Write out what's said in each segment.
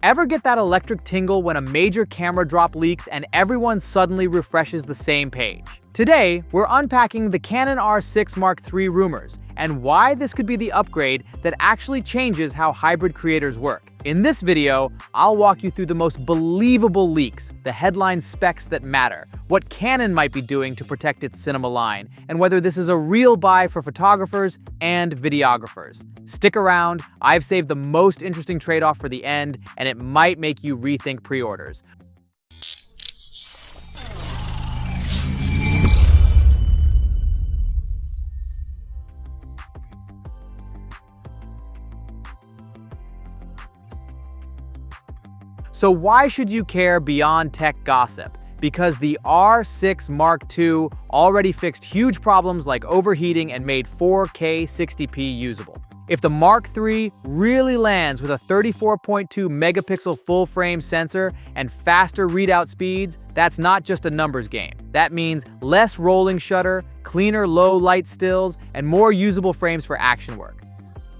Ever get that electric tingle when a major camera drop leaks and everyone suddenly refreshes the same page? Today, we're unpacking the Canon R6 Mark III rumors and why this could be the upgrade that actually changes how hybrid creators work. In this video, I'll walk you through the most believable leaks, the headline specs that matter, what Canon might be doing to protect its cinema line, and whether this is a real buy for photographers and videographers. Stick around, I've saved the most interesting trade-off for the end, and it might make you rethink pre-orders. So why should you care beyond tech gossip? Because the R6 Mark II already fixed huge problems like overheating and made 4K 60p usable. If the Mark III really lands with a 34.2 megapixel full-frame sensor and faster readout speeds, that's not just a numbers game. That means less rolling shutter, cleaner low-light stills, and more usable frames for action work.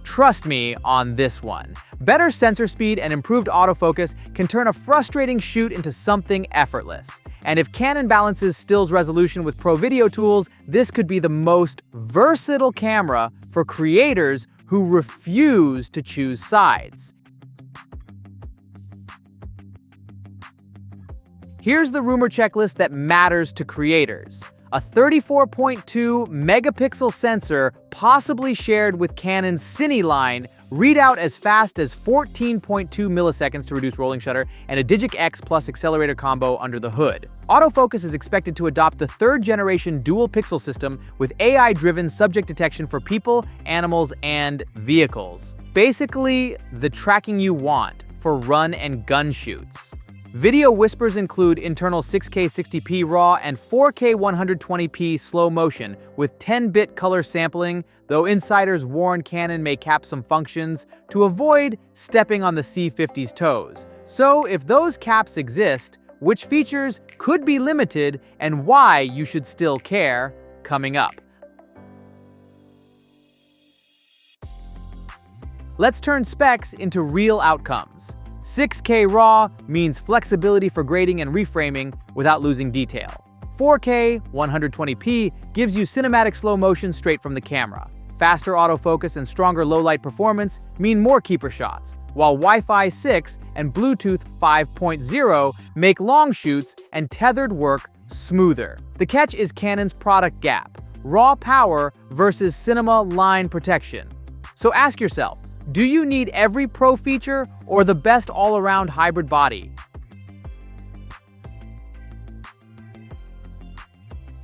Trust me on this one. Better sensor speed and improved autofocus can turn a frustrating shoot into something effortless. And if Canon balances stills resolution with pro video tools, this could be the most versatile camera for creators who refuse to choose sides. Here's the rumor checklist that matters to creators. A 34.2 megapixel sensor, possibly shared with Canon's Cine line, readout as fast as 14.2 milliseconds to reduce rolling shutter, and a Digic X plus accelerator combo under the hood. Autofocus is expected to adopt the third-generation dual-pixel system with AI-driven subject detection for people, animals, and vehicles. Basically, the tracking you want for run and gun shoots. Video whispers include internal 6K 60p RAW and 4K 120p slow motion with 10-bit color sampling, though insiders warn Canon may cap some functions to avoid stepping on the C50's toes. So if those caps exist, which features could be limited and why you should still care, coming up. Let's turn specs into real outcomes. 6K RAW means flexibility for grading and reframing without losing detail. 4K 120p gives you cinematic slow motion straight from the camera. Faster autofocus and stronger low-light performance mean more keeper shots, while Wi-Fi 6 and Bluetooth 5.0 make long shoots and tethered work smoother. The catch is Canon's product gap: raw power versus cinema line protection. So ask yourself, do you need every pro feature or the best all-around hybrid body?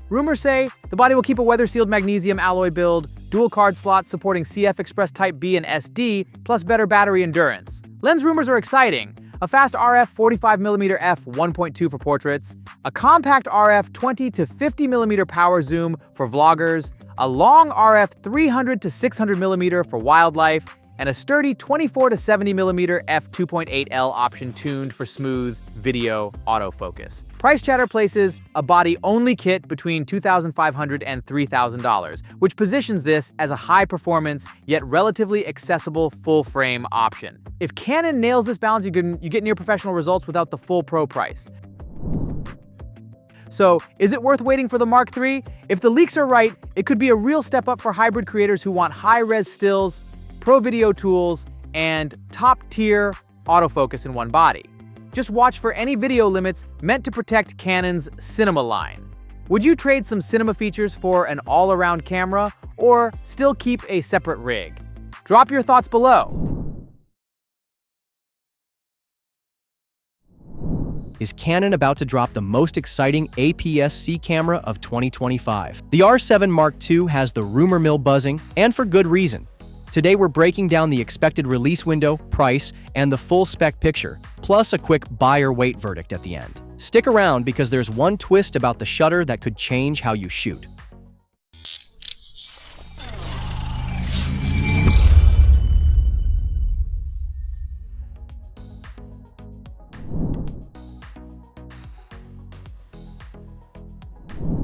Rumors say the body will keep a weather-sealed magnesium alloy build, dual card slots supporting CF Express Type B and SD, plus better battery endurance. Lens rumors are exciting. A fast RF 45mm f1.2 for portraits, a compact RF 20 to 50mm power zoom for vloggers, a long RF 300 to 600mm for wildlife, and a sturdy 24 to 70mm f2.8L option tuned for smooth video autofocus. Price chatter places a body-only kit between $2,500 and $3,000, which positions this as a high-performance yet relatively accessible full-frame option. If Canon nails this balance, you get near-professional results without the full pro price. So, is it worth waiting for the Mark III? If the leaks are right, it could be a real step up for hybrid creators who want high-res stills, pro video tools, and top-tier autofocus in one body. Just watch for any video limits meant to protect Canon's cinema line. Would you trade some cinema features for an all-around camera, or still keep a separate rig? Drop your thoughts below. Is Canon about to drop the most exciting APS-C camera of 2025? The R7 Mark II has the rumor mill buzzing, and for good reason. Today we're breaking down the expected release window, price, and the full spec picture, plus a quick buyer wait verdict at the end. Stick around because there's one twist about the shutter that could change how you shoot.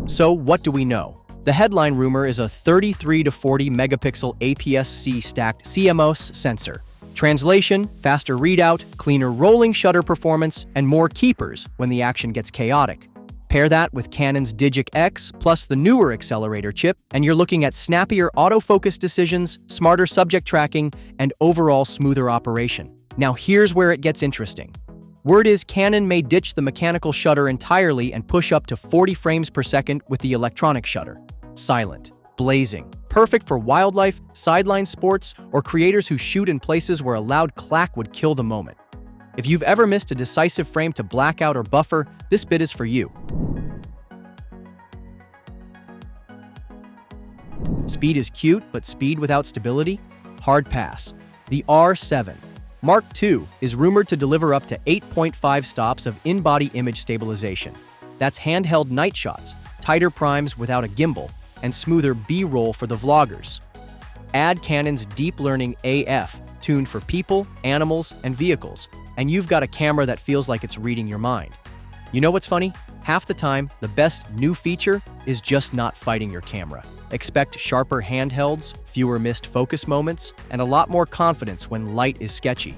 So what do we know? The headline rumor is a 33 to 40 megapixel APS-C stacked CMOS sensor, Translation, faster readout, cleaner rolling shutter performance, and more keepers when the action gets chaotic. Pair that with Canon's Digic X plus the newer accelerator chip, and you're looking at snappier autofocus decisions, smarter subject tracking, and overall smoother operation. Now here's where it gets interesting. Word is Canon may ditch the mechanical shutter entirely and push up to 40 frames per second with the electronic shutter. Silent, blazing, perfect for wildlife, sideline sports, or creators who shoot in places where a loud clack would kill the moment. If you've ever missed a decisive frame to blackout or buffer, this bit is for you. Speed is cute, but speed without stability? Hard pass. The R7 Mark II is rumored to deliver up to 8.5 stops of in-body image stabilization. That's handheld night shots, tighter primes without a gimbal, and smoother B-roll for the vloggers. Add Canon's Deep Learning AF, tuned for people, animals, and vehicles, and you've got a camera that feels like it's reading your mind. You know what's funny? Half the time, the best new feature is just not fighting your camera. Expect sharper handhelds, fewer missed focus moments, and a lot more confidence when light is sketchy.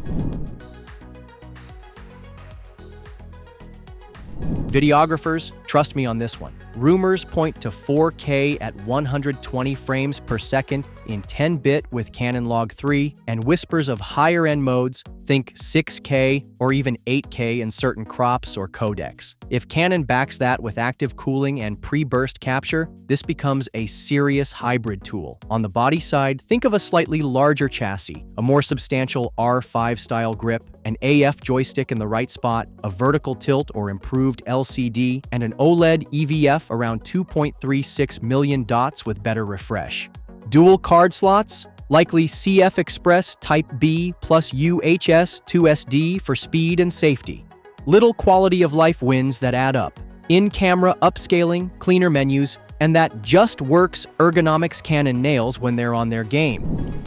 Videographers, trust me on this one. Rumors point to 4K at 120 frames per second in 10-bit with Canon Log 3, and whispers of higher-end modes, think 6K or even 8K in certain crops or codecs. If Canon backs that with active cooling and pre-burst capture, this becomes a serious hybrid tool. On the body side, think of a slightly larger chassis, a more substantial R5-style grip, an AF joystick in the right spot, a vertical tilt or improved LCD, and an OLED EVF around 2.36 million dots with better refresh. Dual card slots? Likely CF Express Type B plus UHS 2SD for speed and safety. Little quality of life wins that add up. In-camera upscaling, cleaner menus, and that just works ergonomics Canon nails when they're on their game.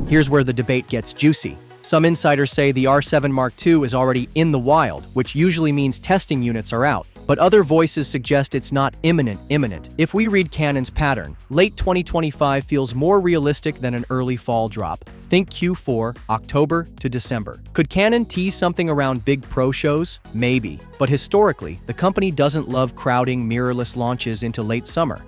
Here's where the debate gets juicy. Some insiders say the R7 Mark II is already in the wild, which usually means testing units are out, but other voices suggest it's not imminent. If we read Canon's pattern, late 2025 feels more realistic than an early fall drop. Think Q4, October to December. Could Canon tease something around big pro shows? Maybe, but historically, the company doesn't love crowding mirrorless launches into late summer.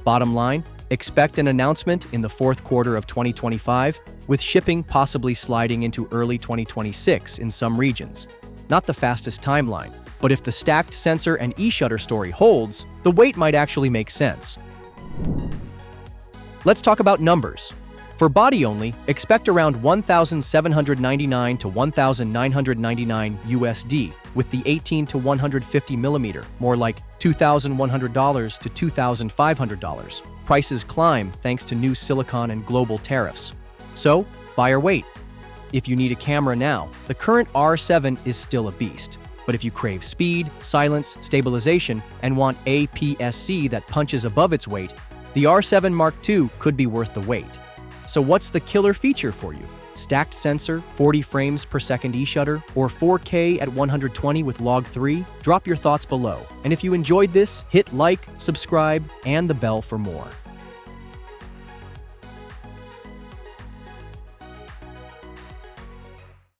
Bottom line, expect an announcement in the fourth quarter of 2025, with shipping possibly sliding into early 2026 in some regions. Not the fastest timeline, but if the stacked sensor and e-shutter story holds, the wait might actually make sense. Let's talk about numbers. For body only, expect around $1,799 to $1,999 USD, with the 18 to 150 millimeter, more like $2,100 to $2,500. Prices climb thanks to new silicon and global tariffs. So, buy or wait. If you need a camera now, the current R7 is still a beast. But if you crave speed, silence, stabilization, and want APS-C that punches above its weight, the R7 Mark II could be worth the wait. So what's the killer feature for you? Stacked sensor, 40 frames per second e-shutter, or 4K at 120 with Log 3? Drop your thoughts below. And if you enjoyed this, hit like, subscribe, and the bell for more.